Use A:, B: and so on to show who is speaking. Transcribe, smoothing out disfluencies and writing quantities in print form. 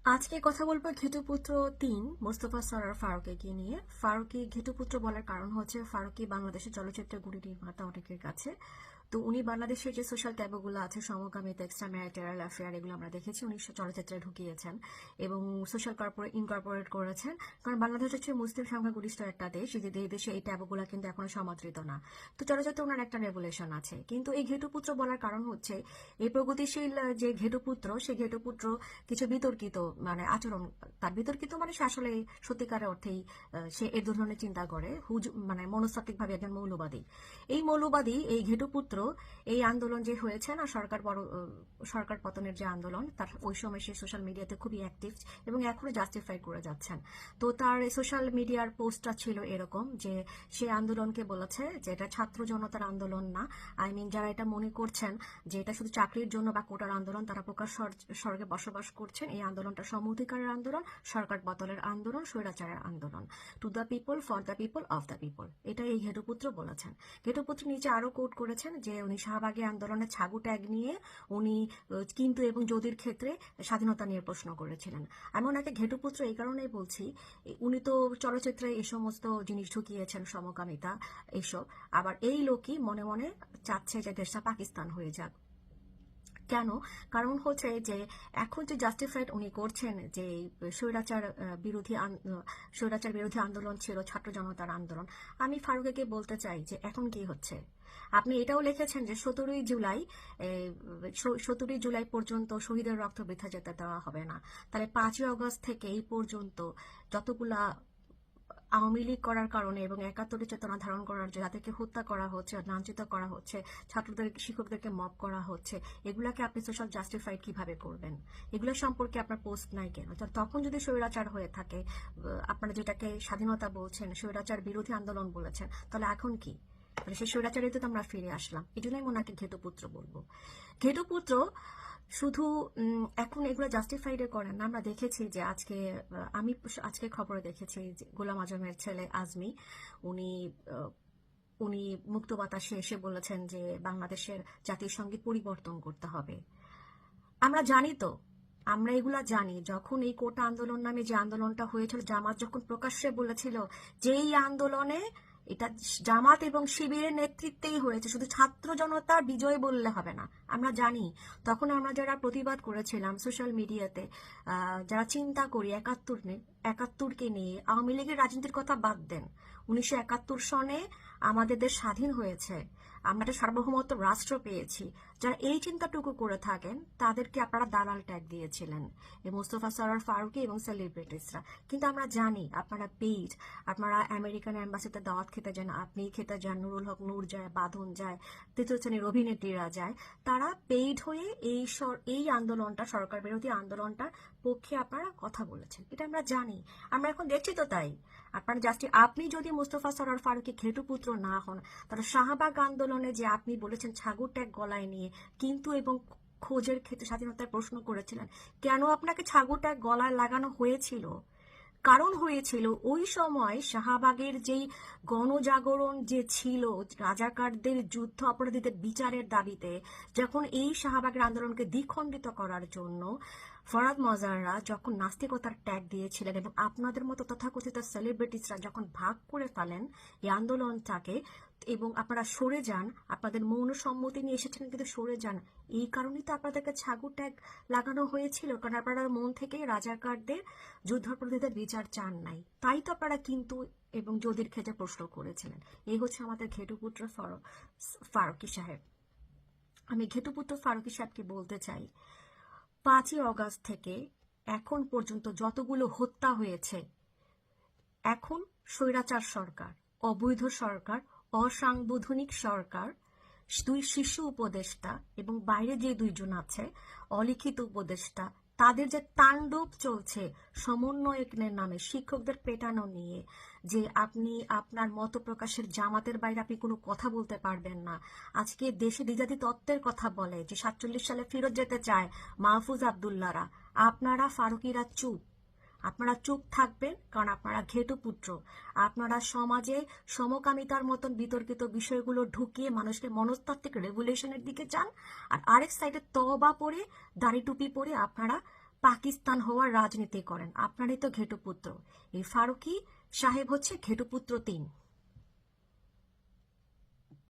A: আজকে কথা বলবো ঘেটুপুত্র ৩ মোস্তফা সরোয়ার ফারুকীকে নিয়ে। ফারুকী ঘেটুপুত্র বলার কারণ হচ্ছে ফারুকী বাংলাদেশের চলচ্চিত্রের গুণী নির্মাতা অনেকের কাছে। তো উনি বাংলাদেশের যে সোশ্যাল ট্যাবুগুলো আছে, সমকামিতা, এক্সট্রা ম্যারিটাল অ্যাফেয়ার, এগুলো আমরা দেখেছি উনি চলচ্চিত্রে ঢুকিয়েছেন এবং সোশ্যাল ইনকর্পোরেট করেছেন। কারণ বাংলাদেশ হচ্ছে মুসলিম সংখ্যাগরিষ্ঠ একটা দেশ, যে দেশে এই ট্যাবুগুলো কিন্তু এখনো সমাদৃত না। তো চলচ্চিত্রে ওনার একটা রেগুলেশন আছে, কিন্তু এই ঘেটুপুত্র বলার কারণ হচ্ছে এই প্রগতিশীল যে ঘেটুপুত্র, সেই ঘেটুপুত্র কিছু বিতর্কিত মানে আচরণ, তার বিতর্কিত মানে সে আসলে সত্যিকারের অর্থেই সে এ ধরনের চিন্তা করে, মানে মনস্তাত্ত্বিক ভাবে একজন মৌলবাদী। এই ঘেটুপুত্র এই আন্দোলন যে হয়েছে না, সরকার পতনের যে আন্দোলন, তার ওই সময় সে সোশ্যাল মিডিয়াতে খুবই অ্যাক্টিভ এবং এখনো জাস্টিফাই করে যাচ্ছেন। তো তার সোশ্যাল মিডিয়ার পোস্টটা ছিল এরকম যে সে আন্দোলনকে বলেছে যে এটা ছাত্র জনতার আন্দোলন না। যারা এটা মনে করছেন যে এটা শুধু চাকরির জন্য বা কোটার আন্দোলন, তারা প্রকাশ স্বর্গে বসবাস করছেন। এই আন্দোলনটা সমঅধিকারের আন্দোলন, সরকার বদলের আন্দোলন, স্বৈরাচারের আন্দোলন। To the people, for the people, of the people, এটা এই ঘেটুপুত্র বলেছেন। ঘেটুপুত্র নিচে আরো কোট করেছেন যে উনি শাহবাগী আন্দোলনের ছাগু ট্যাগ নিয়ে উনি কিন্তু এবং যদির ক্ষেত্রে স্বাধীনতা নিয়ে প্রশ্ন করেছিলেন। আমি ওনাকে ঘেটুপুত্র এই কারণেই বলছি, উনি তো চলচ্চিত্রে এই সমস্ত জিনিস ঢুকিয়েছেন, সমকামিতা এইসব। আবার এই লোকই মনে মনে চাচ্ছে যে দেশটা পাকিস্তান হয়ে যাক। কেন? কারণ হচ্ছে যে এখন যে জাস্টিফাইড উনি করছেন যে স্বৈরাচার বিরোধী আন্দোলন ছিল ছাত্র জনতার আন্দোলন। আমি ফারুককে বলতে চাই যে এখন কি হচ্ছে। আপনি এটাও লিখেছেন যে 17ই জুলাই পর্যন্ত শহীদের রক্ত বৃথা যেতে দেওয়া হবে না। তাহলে 5ই আগস্ট থেকে এই পর্যন্ত যতগুলা আওয়ামী লীগ করার কারণে এবং 71 চেতনা ধারণ করার যে যাদেরকে হত্যা করা হচ্ছে, লাঞ্ছিত করা হচ্ছে, ছাত্রদের শিক্ষকদেরকে মব করা হচ্ছে, এগুলাকে আপনি সোশ্যাল জাস্টিফাইড কিভাবে করবেন? এগুলো সম্পর্কে আপনার পোস্ট নাই কেন? তখন যদি স্বৈরাচার হয়ে থাকে, আপনারা যেটাকে স্বাধীনতা বলছেন, স্বৈরাচার বিরোধী আন্দোলন বলেছেন, তাহলে এখন কি? মানে সেই স্বৈরাচারে তো আমরা ফিরে আসলাম। এই জন্যই ওনাকে ঘেটুপুত্র বলবো। ঘেটুপুত্র শুধু এখন এগুলো জাস্টিফাইডে করেন না। আমরা দেখেছি যে আমি আজকে খবরে দেখেছি যে গোলাম আজমের ছেলে আজমি, উনি উনি মুক্ত বাতাসে এসে বলেছেন যে বাংলাদেশের জাতীয় সঙ্গীত পরিবর্তন করতে হবে। আমরা জানি তো, আমরা এগুলা জানি। যখন এই কোটা আন্দোলন নামে যে আন্দোলনটা হয়েছিল, জামাত যখন প্রকাশ্যে বলেছিল যে এই আন্দোলনে এটা জামাত এবং শিবিরের নেতৃত্বেই হয়েছে, শুধু ছাত্র জনতার বিজয় বললে হবে না, আমরা জানি। তখন আমরা যারা প্রতিবাদ করেছিলাম সোশ্যাল মিডিয়াতে, যারা চিন্তা করি একাত্তরকে নিয়ে, আওয়ামী লীগের রাজনীতির কথা বাদ দেন, 1971 সনে আমাদের দেশ স্বাধীন হয়েছে, আমরা একটা সার্বভৌমত্ব রাষ্ট্র পেয়েছি। যারা এই চিন্তাটুকু করে থাকেন তাদেরকে আপনারা দালাল ট্যাগ দিয়েছিলেন, এই মোস্তফা সরোয়ার ফারুকী এবং সেলিব্রিটিসরা। কিন্তু আমরা জানি আপনারা পেইড, আপনারা আমেরিকান অ্যাম্বাসিতে দাওয়াত খেতে যান, আপনি খেতে যান, নুরুল হক নূর যায়, বাঁধন যায়, তৃতীয় শ্রেণীর অভিনেত্রীরা যায়, তারা পেইড হয়ে এই আন্দোলনটা, সরকার বিরোধী আন্দোলনটার পক্ষে আপনারা কথা বলেছেন। এটা আমরা জানি, আমরা এখন দেখছি তো। তাই আপনি যদি মোস্তফা সরোয়ার ফারুকী ঘেটুপুত্র না হন, তাহলে শাহবাগ আন্দোলনে যে আপনি বলেছেন ছাগল ট্যাগ গলায় নিয়ে কিন্তু এবং খোঁজের ক্ষেত্রে স্বাধীনতার প্রশ্ন করেছিলেন, কেন আপনাকে ছাগল ট্যাগ গলায় লাগানো হয়েছিল? কারণ হয়েছিল ওই সময় শাহবাগের যেই গণজাগরণ যে ছিল, রাজাকারদের যুদ্ধ অপরাধীদের বিচারের দাবিতে, যখন এই শাহবাগের আন্দোলনকে দ্বিখণ্ডিত করার জন্য ফরাদ মজাররা যখন নাস্তিকতার ট্যাগ দিয়েছিলেন এবং আপনাদের মতো তথাকথিত সেলিব্রিটিসরা যখন ভাগ করে ফেলেন এই আন্দোলনটাকে এবং আপনারা সরে যান, আপনাদের মৌন সম্মতি নিয়ে এসেছিলেন কিন্তু সরে যান, এই কারণেই তো আপনাদেরকে ছাগু ট্যাগ লাগানো হয়েছিল। কারণ আপনারা মন থেকে রাজাকারদের যুদ্ধাপরাধীদের বিচার চান নাই, তাই তো আপনারা কিন্তু এবং যদির ক্ষেত্রে প্রশ্ন করেছিলেন। এই হচ্ছে আমাদের ঘেটুপুত্র ফারুকী সাহেব। আমি ঘেটুপুত্র ফারুকী সাহেবকে বলতে চাই, 5ই আগস্ট থেকে এখন পর্যন্ত যতগুলো হত্যা হয়েছে, এখন স্বৈরাচার সরকার, অবৈধ সরকার, অসাংবিধানিক সরকার, 2 শিশু উপদেষ্টা এবং বাইরে যে 2জন আছে অলিখিত উপদেষ্টা, তাদের যে তাণ্ডব চলছে সমন্বয়কের নামে, শিক্ষকদের পেটানো নিয়ে, যে আপনি আপনার মত প্রকাশের জামাতের বাইরে আপনি কোনো কথা বলতে পারবেন না। আজকে দেশে দ্বিজাতি তত্ত্বের কথা বলে যে 47 সালে ফেরত যেতে চায় মাহফুজ আবদুল্লাহরা, আপনারা ফারুকীরা চুপ। আপনারা চুপ থাকবেন কারণ আপনারা ঘেটুপুত্র। আপনারা সমাজে সমকামিতার মতন বিতর্কিত বিষয়গুলো ঢুকিয়ে মানুষকে মনস্তাত্ত্বিক রেগুলেশনের দিকে যান, আর আরেক সাইডে তওবা পরে দাড়ি টুপি পরে আপনারা পাকিস্তান হওয়ার রাজনীতি করেন, আপনারই তো ঘেটুপুত্র। এই ফারুকী সাহেব হচ্ছে ঘেটুপুত্র 3।